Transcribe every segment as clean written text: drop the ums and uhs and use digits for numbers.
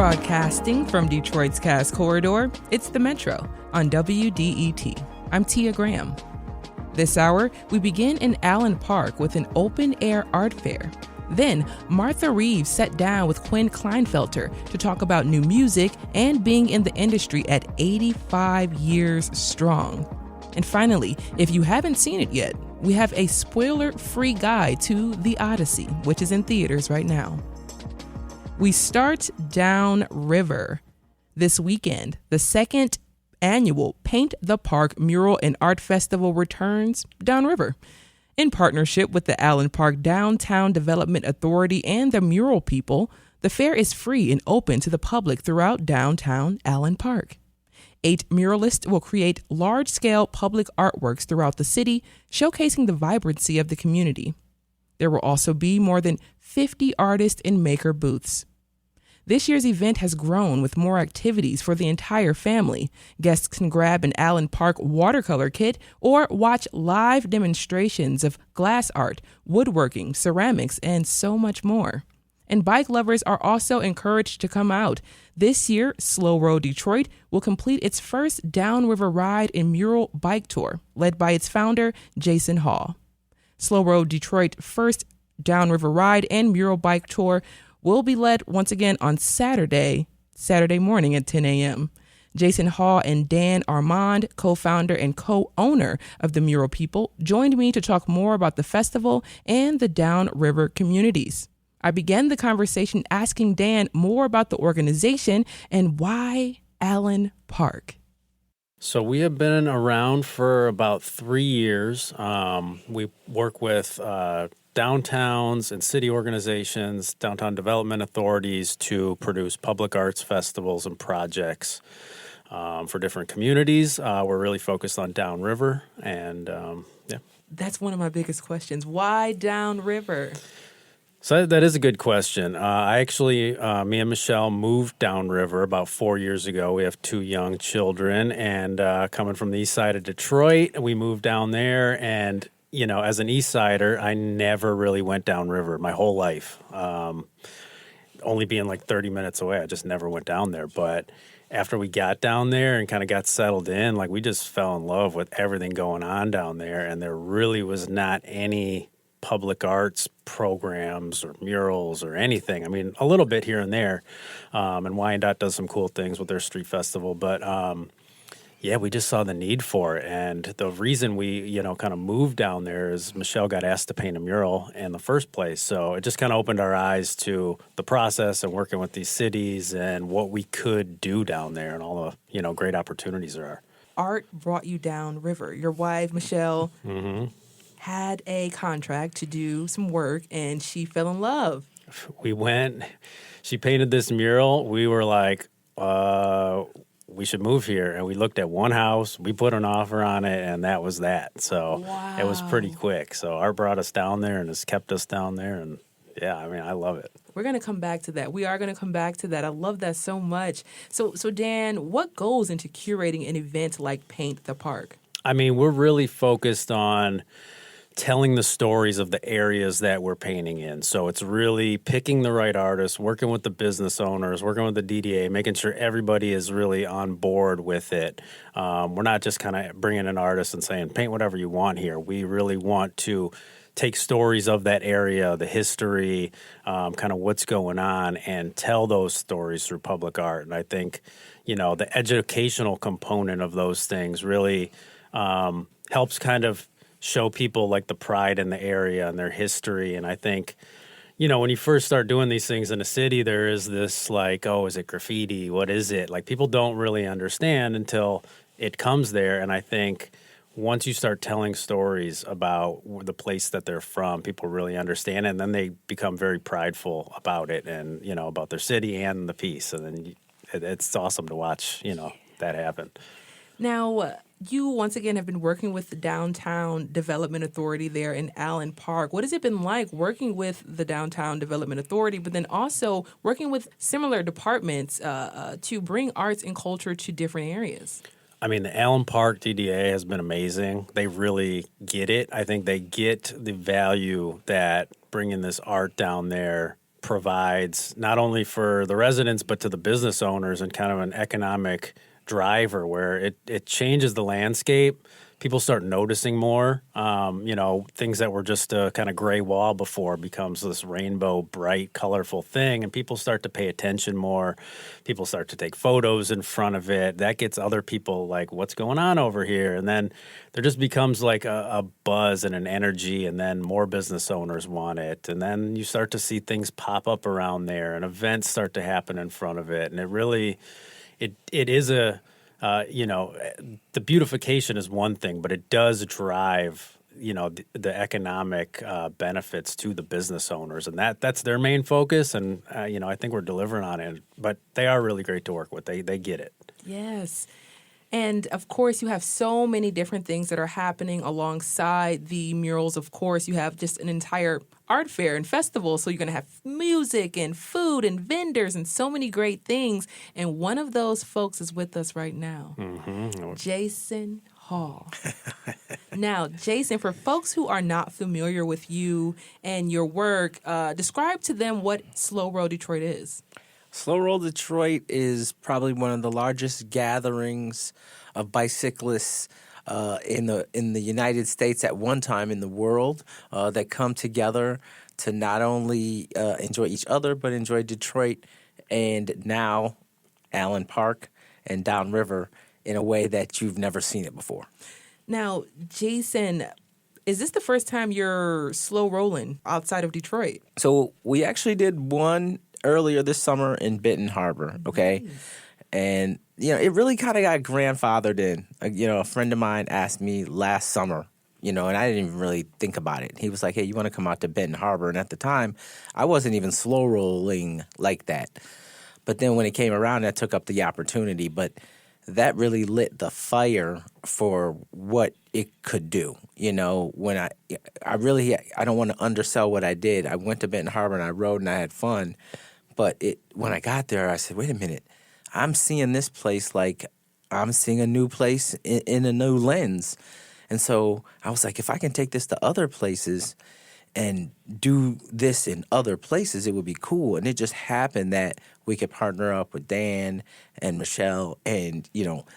Broadcasting from Detroit's Cass Corridor, it's The Metro on WDET. I'm Tia Graham. This hour, we begin in Allen Park with an open-air art fair. Then, Martha Reeves sat down with Quinn Kleinfelter to talk about new music and being in the industry at 85 years strong. And finally, if you haven't seen it yet, we have a spoiler-free guide to The Odyssey, which is in theaters right now. We start Downriver. This weekend, the second annual Paint the Park Mural and Art Festival returns Downriver. In partnership with the Allen Park Downtown Development Authority and the Mural People, the fair is free and open to the public throughout downtown Allen Park. 8 muralists will create large-scale public artworks throughout the city, showcasing the vibrancy of the community. There will also be more than 50 artist and maker booths. This year's event has grown with more activities for the entire family. Guests can grab an Allen Park watercolor kit or watch live demonstrations of glass art, woodworking, ceramics, and so much more. And bike lovers are also encouraged to come out. This year, Slow Road Detroit will complete its first Downriver Ride and Mural Bike Tour, led by its founder, Jason Hall. Slow Road Detroit first Downriver Ride and Mural Bike Tour will be led once again on Saturday morning at 10 a.m. Jason Hall and Dan Armnad, co-founder and co-owner of the Mural People, joined me to talk more about the festival and the Downriver communities. I began the conversation asking Dan more about the organization and why Allen Park. So we have been around for about 3 years. We work with downtowns and city organizations, downtown development authorities to produce public arts festivals and projects for different communities. We're really focused on Downriver, and yeah. That's one of my biggest questions. Why Downriver? So that is a good question. I actually, me and Michelle moved downriver about 4 years ago. We have 2 young children, and coming from the east side of Detroit, we moved down there. And, you know, as an east sider, I never really went downriver my whole life. Only being like 30 minutes away, I just never went down there. But after we got down there and kind of got settled in, like we just fell in love with everything going on down there. And there really was not any public arts programs or murals or anything. I mean, a little bit here and there. And Wyandotte does some cool things with their street festival. But, yeah, we just saw the need for it. And the reason we, kind of moved down there is Michelle got asked to paint a mural in the first place. So it just kind of opened our eyes to the process and working with these cities and what we could do down there and all the, great opportunities there are. Art brought you downriver. Your wife, Michelle, had a contract to do some work, and she fell in love. We went, she painted this mural. We were like, we should move here. And we looked at one house, we put an offer on it, and that was that. So It was pretty quick. So Art brought us down there and has kept us down there. And yeah, I mean, I love it. We're going to come back to that. We are going to come back to that. I love that so much. So Dan, what goes into curating an event like Paint the Park? I mean, we're really focused on telling the stories of the areas that we're painting in. So it's really picking the right artists, working with the business owners, working with the DDA, making sure everybody is really on board with it. We're not just kind of bringing an artist and saying, paint whatever you want here. We really want to take stories of that area, the history, kind of what's going on, and tell those stories through public art. And I think, the educational component of those things really helps kind of show people like the pride in the area and their history. And I think, when you first start doing these things in a city, there is this like, oh, is it graffiti? What is it? Like people don't really understand until it comes there. And I think once you start telling stories about the place that they're from, people really understand it. And then they become very prideful about it and, about their city and the piece. And then it's awesome to watch, that happen. Now, you once again have been working with the Downtown Development Authority there in Allen Park. What has it been like working with the Downtown Development Authority, but then also working with similar departments to bring arts and culture to different areas? I mean, the Allen Park DDA has been amazing. They really get it. I think they get the value that bringing this art down there provides not only for the residents but to the business owners and kind of an economic driver where it changes the landscape. People start noticing more. Things that were just a kind of gray wall before becomes this rainbow, bright, colorful thing, and people start to pay attention more. People start to take photos in front of it. That gets other people like, what's going on over here? And then there just becomes like a buzz and an energy, and then more business owners want it. And then you start to see things pop up around there, and events start to happen in front of it. And it really, it is a... the beautification is one thing, but it does drive, the economic benefits to the business owners. And that's their main focus. And, I think we're delivering on it. But they are really great to work with. They get it. Yes. And, of course, you have so many different things that are happening alongside the murals. Of course, you have just an entire art fair and festival. So you're going to have music and food and vendors and so many great things. And one of those folks is with us right now, Jason Hall. Now, Jason, for folks who are not familiar with you and your work, describe to them what Slow Roll Detroit is. Slow Roll Detroit is probably one of the largest gatherings of bicyclists in the United States at one time in the world that come together to not only enjoy each other but enjoy Detroit and now Allen Park and Downriver in a way that you've never seen it before. Now, Jason, is this the first time you're slow rolling outside of Detroit? So we actually did one earlier this summer in Benton Harbor, okay? Nice. And, it really kind of got grandfathered in. A friend of mine asked me last summer, and I didn't even really think about it. He was like, hey, you want to come out to Benton Harbor? And at the time, I wasn't even slow rolling like that. But then when it came around, I took up the opportunity. But that really lit the fire for what it could do. When I don't want to undersell what I did. I went to Benton Harbor and I rode and I had fun. But when I got there, I said, wait a minute, I'm seeing this place like I'm seeing a new place in a new lens. And so I was like, if I can take this to other places and do this in other places, it would be cool. And it just happened that we could partner up with Dan and Michelle and,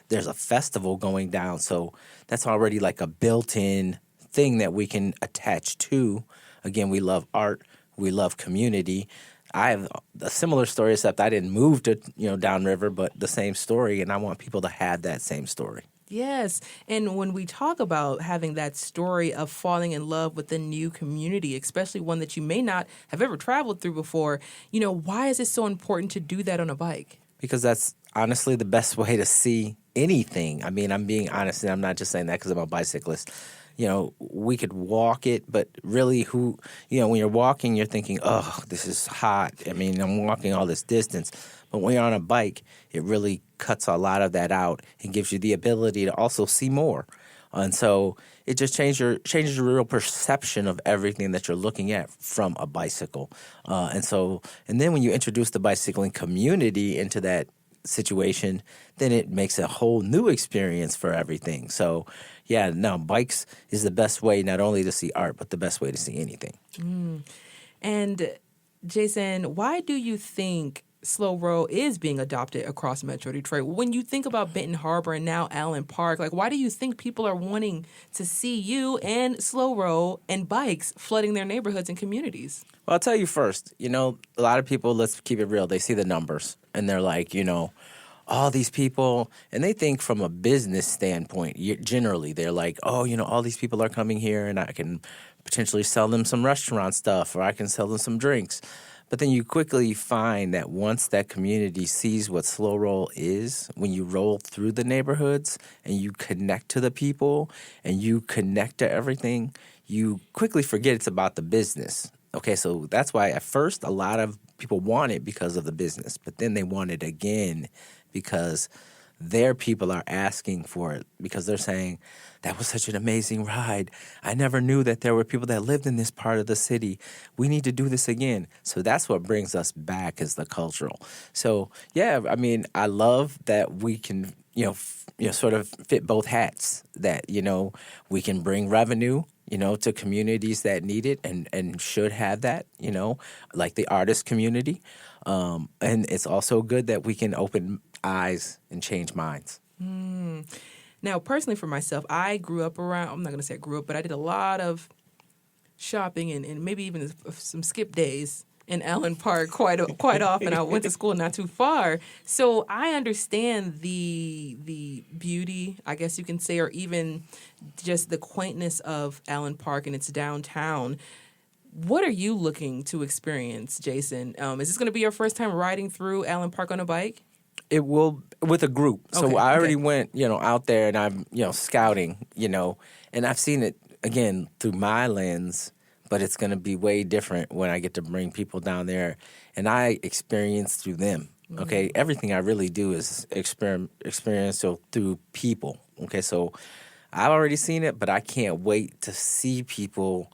there's a festival going down. So that's already like a built-in thing that we can attach to. Again, we love art. We love community. I have a similar story, except I didn't move to, Downriver, but the same story, and I want people to have that same story. Yes, and when we talk about having that story of falling in love with a new community, especially one that you may not have ever traveled through before, why is it so important to do that on a bike? Because that's honestly the best way to see anything. I mean, I'm being honest, and I'm not just saying that because I'm a bicyclist. We could walk it, but really when you're walking, you're thinking, oh, this is hot. I mean, I'm walking all this distance. But when you're on a bike, it really cuts a lot of that out and gives you the ability to also see more. And so it just changes your real perception of everything that you're looking at from a bicycle. And then when you introduce the bicycling community into that situation, then it makes a whole new experience for everything. So, bikes is the best way not only to see art, but the best way to see anything. And, Jason, why do you think Slow Roll is being adopted across Metro Detroit? When you think about Benton Harbor and now Allen Park, why do you think people are wanting to see you and Slow Roll and bikes flooding their neighborhoods and communities? Well, I'll tell you first, a lot of people, let's keep it real, they see the numbers and they're like, all these people, and they think from a business standpoint, generally, they're like, oh, all these people are coming here and I can potentially sell them some restaurant stuff or I can sell them some drinks. But then you quickly find that once that community sees what slow roll is, when you roll through the neighborhoods and you connect to the people and you connect to everything, you quickly forget it's about the business. Okay, so that's why at first a lot of people want it because of the business, but then they want it again because their people are asking for it because they're saying, that was such an amazing ride. I never knew that there were people that lived in this part of the city. We need to do this again. So that's what brings us back is the cultural. So, yeah, I mean, I love that we can, sort of fit both hats, that, we can bring revenue, to communities that need it and should have that, like the artist community. And it's also good that we can open eyes and change minds. Now, personally for myself, I grew up around, I'm not going to say I grew up, but I did a lot of shopping and maybe even some skip days in Allen Park quite often. I went to school not too far. So I understand the beauty, I guess you can say, or even just the quaintness of Allen Park and its downtown. What are you looking to experience, Jason? Is this going to be your first time riding through Allen Park on a bike? It will, with a group. So Okay, I already went, out there and I'm, scouting, and I've seen it, again, through my lens, but it's going to be way different when I get to bring people down there and I experience through them, okay? Everything I really do is experiential through people, okay? So I've already seen it, but I can't wait to see people.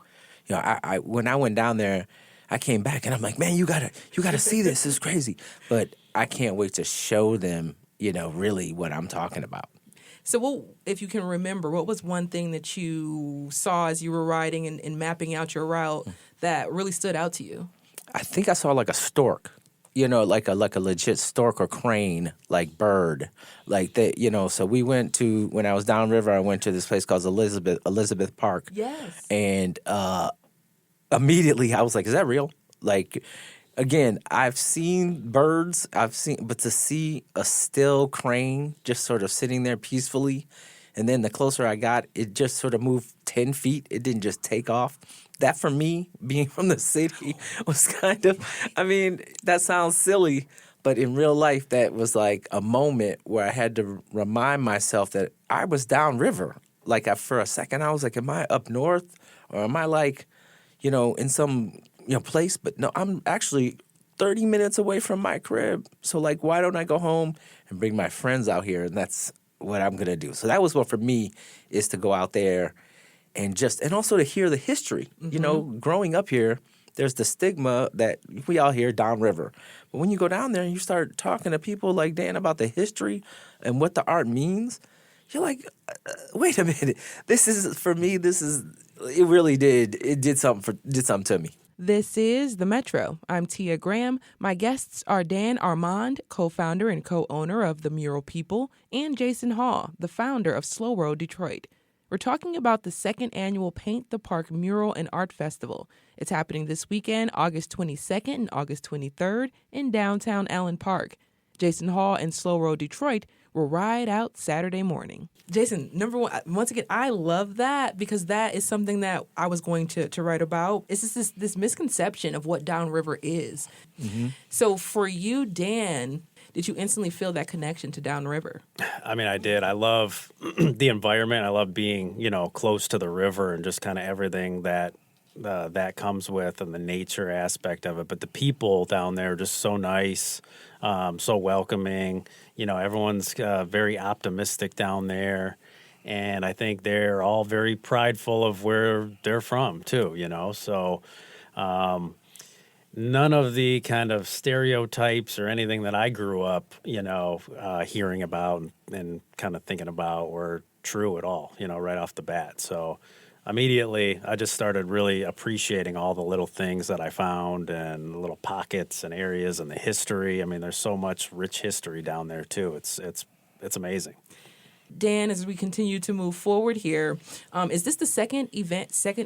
I when I went down there, I came back and I'm like, man, you gotta see this. This is crazy. But I can't wait to show them, really what I'm talking about. So if you can remember, what was one thing that you saw as you were riding and mapping out your route that really stood out to you? I think I saw like a stork, like a legit stork or crane, like bird, like that, So we went to, when I was downriver, I went to this place called Elizabeth Park. Yes. And immediately I was like, is that real? Like, again, I've seen birds, but to see a still crane just sort of sitting there peacefully, and then the closer I got, it just sort of moved 10 feet. It didn't just take off. That, for me, being from the city, was kind of, that sounds silly, but in real life, that was like a moment where I had to remind myself that I was downriver. Like, for a second, I was like, am I up north, or am I like, in some place? But no, I'm actually 30 minutes away from my crib. So, like, why don't I go home and bring my friends out here? And that's what I'm going to do. So that was what, for me, is to go out there and also to hear the history. Growing up here, there's the stigma that we all hear downriver. But when you go down there and you start talking to people like Dan about the history and what the art means, you're like, wait a minute. It really did something to me. This is The Metro. I'm Tia Graham. My guests are Dan Armnad, co-founder and co-owner of the Mural People, and Jason Hall, the founder of Slow Road Detroit. We're talking about the second annual Paint the Park Mural and Art Festival. It's happening this weekend, August 22nd and August 23rd in downtown Allen Park. Jason Hall and Slow Road Detroit will ride out Saturday morning. Jason, number one, once again, I love that because that is something that I was going to write about. It's just this misconception of what Downriver is. Mm-hmm. So for you, Dan, did you instantly feel that connection to Downriver? I did. I love the environment. I love being, close to the river and just kind of everything that comes with and the nature aspect of it. But the people down there are just so nice, so welcoming. Everyone's very optimistic down there. And I think they're all very prideful of where they're from, too, So none of the kind of stereotypes or anything that I grew up, hearing about and kind of thinking about were true at all, right off the bat. So immediately, I just started really appreciating all the little things that I found and little pockets and areas and the history. There's so much rich history down there, too. It's amazing. Dan, as we continue to move forward here, is this the second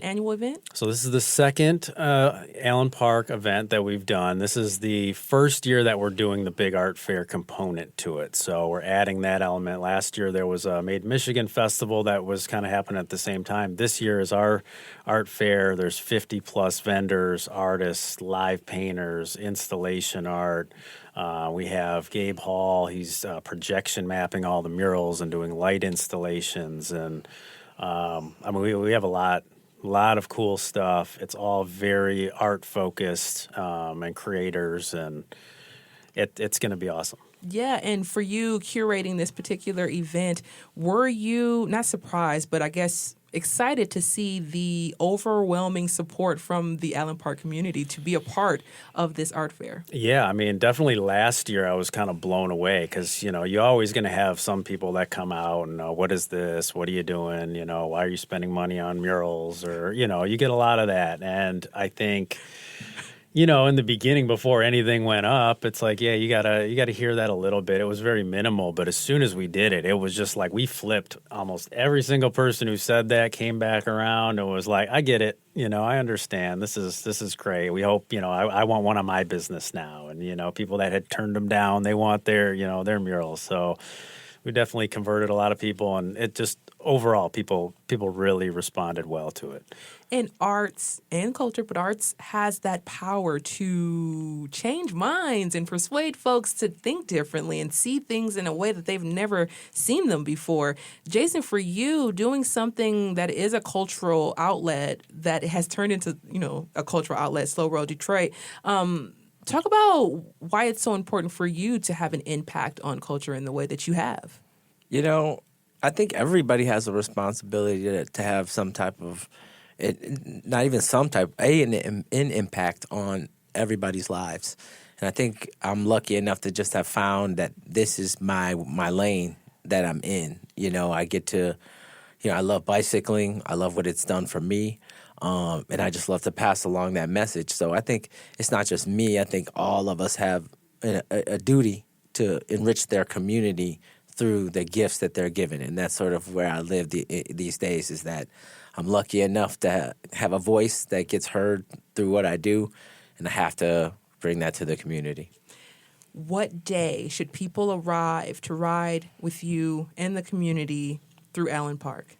annual event? So this is the second Allen Park event that we've done. This is the first year that we're doing the big art fair component to it. So we're adding that element. Last year there was a Made in Michigan festival that was kind of happening at the same time. This year is our art fair. There's 50 plus vendors, artists, live painters, installation art. We have Gabe Hall. He's projection mapping all the murals and doing light installations. And we have a lot of cool stuff. It's all very art focused and creators, and it's going to be awesome. Yeah, and for you curating this particular event, were you not surprised, but I guess excited to see the overwhelming support from the Allen Park community to be a part of this art fair? Yeah, I mean, definitely last year I was kind of blown away because, you're always going to have some people that come out and, what is this? What are you doing? Why are you spending money on murals? Or, you get a lot of that. And I think, in the beginning before anything went up, it's like, yeah, you gotta hear that a little bit. It was very minimal, but as soon as we did it, it was just like we flipped. Almost every single person who said that came back around and was like, I get it. I understand. This is great. We hope, I want one on my business now. And, people that had turned them down, they want their murals. So we definitely converted a lot of people, and it just overall people really responded well to it. And arts and culture, but arts has that power to change minds and persuade folks to think differently and see things in a way that they've never seen them before. Jason, for you, doing something that is a cultural outlet that has turned into, a cultural outlet, Slow Road Detroit, talk about why it's so important for you to have an impact on culture in the way that you have. I think everybody has a responsibility to have some type of, not even some type, an impact on everybody's lives. And I think I'm lucky enough to just have found that this is my lane that I'm in. I get to, I love bicycling. I love what it's done for me. And I just love to pass along that message. So I think it's not just me. I think all of us have a duty to enrich their community through the gifts that they're given. And that's sort of where I live these days, is that I'm lucky enough to have a voice that gets heard through what I do, and I have to bring that to the community. What day should people arrive to ride with you and the community through Allen Park?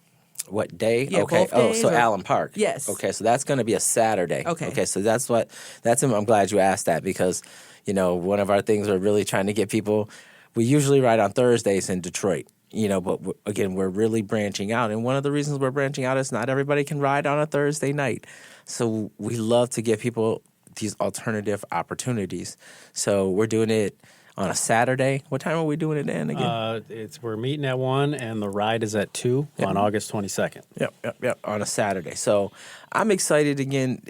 What day? Yeah, okay. both days Allen Park. Yes. Okay, so that's going to be a Saturday. Okay. So I'm glad you asked that, because, one of our things we're really trying to get people, we usually ride on Thursdays in Detroit, but again, we're really branching out. And one of the reasons we're branching out is not everybody can ride on a Thursday night. So we love to give people these alternative opportunities. So we're doing it on a Saturday. What time are we doing it in again? We're meeting at 1, and the ride is at 2 on August 22nd. Yep, on a Saturday. So I'm excited again.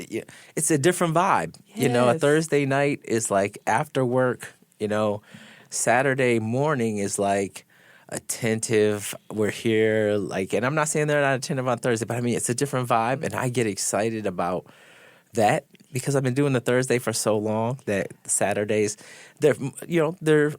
It's a different vibe. Yes. A Thursday night is like after work, Saturday morning is like attentive. We're here, and I'm not saying they're not attentive on Thursday, but I mean, it's a different vibe, and I get excited about that because I've been doing the Thursday for so long that Saturdays, they're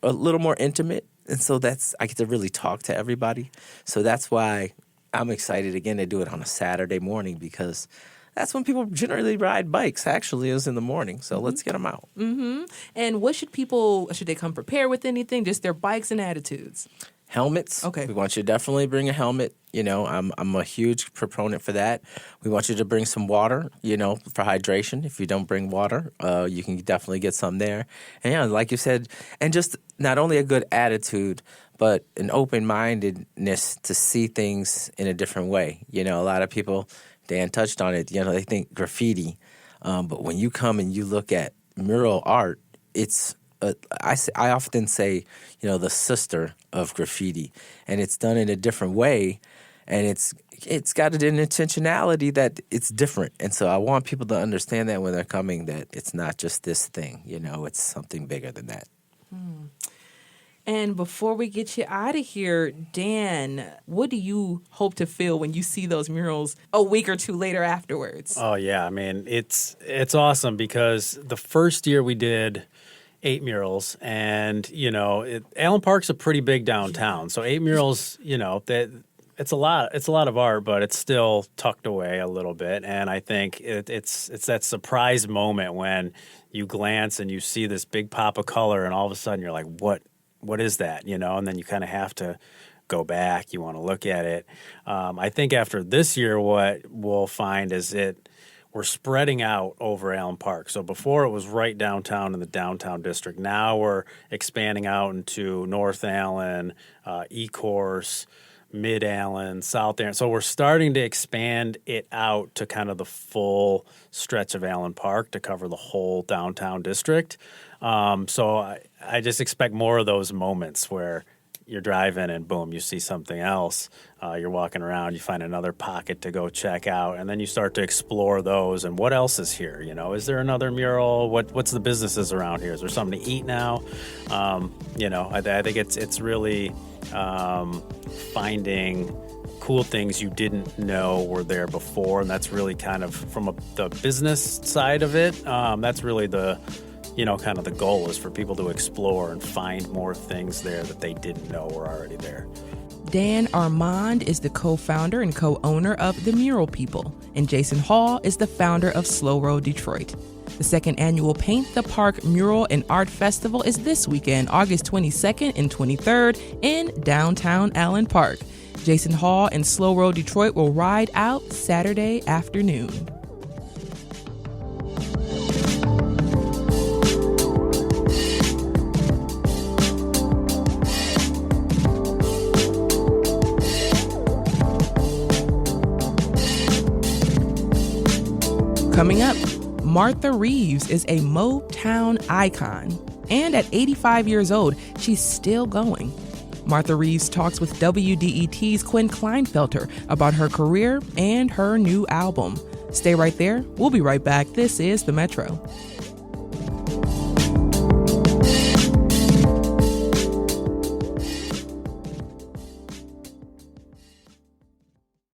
a little more intimate, and so I get to really talk to everybody. So that's why I'm excited again to do it on a Saturday morning, because that's when people generally ride bikes, actually, is in the morning. So let's get them out. Mm-hmm. And what should they come prepared with anything? Just their bikes and attitudes? Helmets. Okay. We want you to definitely bring a helmet. I'm a huge proponent for that. We want you to bring some water, for hydration. If you don't bring water, you can definitely get some there. And like you said, and just not only a good attitude, but an open-mindedness to see things in a different way. A lot of people, Dan touched on it, they think graffiti. But when you come and you look at mural art, it's I often say, the sister of graffiti, and it's done in a different way, and it's got an intentionality that it's different. And so I want people to understand that when they're coming, that it's not just this thing, it's something bigger than that. And before we get you out of here, Dan, what do you hope to feel when you see those murals a week or two later afterwards? Oh, yeah. I mean, it's awesome, because the first year we did 8 murals, and Allen Park's a pretty big downtown, so 8 murals, that it's a lot of art, but it's still tucked away a little bit. And I think it's that surprise moment when you glance and you see this big pop of color, and all of a sudden you're like, what is that? And then you kind of have to go back. You want to look at it. I think after this year, what we'll find is we're spreading out over Allen Park. So before it was right downtown in the downtown district. Now we're expanding out into North Allen, E-Course, Mid Allen, South Allen. So we're starting to expand it out to kind of the full stretch of Allen Park to cover the whole downtown district. So I just expect more of those moments where you're driving and boom, you see something else. You're walking around, you find another pocket to go check out, and then you start to explore those. And what else is here? Is there another mural? What's the businesses around here? Is there something to eat now? I think it's really finding cool things you didn't know were there before, and that's really kind of from the business side of it. That's really the kind of the goal is for people to explore and find more things there that they didn't know were already there. Dan Armnad is the co-founder and co-owner of the Mural People, and Jason Hall is the founder of Slow Road Detroit. The second annual Paint the Park Mural and Art Festival is this weekend, August 22nd and 23rd in downtown Allen Park. Jason Hall and Slow Road Detroit will ride out Saturday afternoon. Coming up, Martha Reeves is a Motown icon. And at 85 years old, she's still going. Martha Reeves talks with WDET's Quinn Kleinfelter about her career and her new album. Stay right there. We'll be right back. This is The Metro.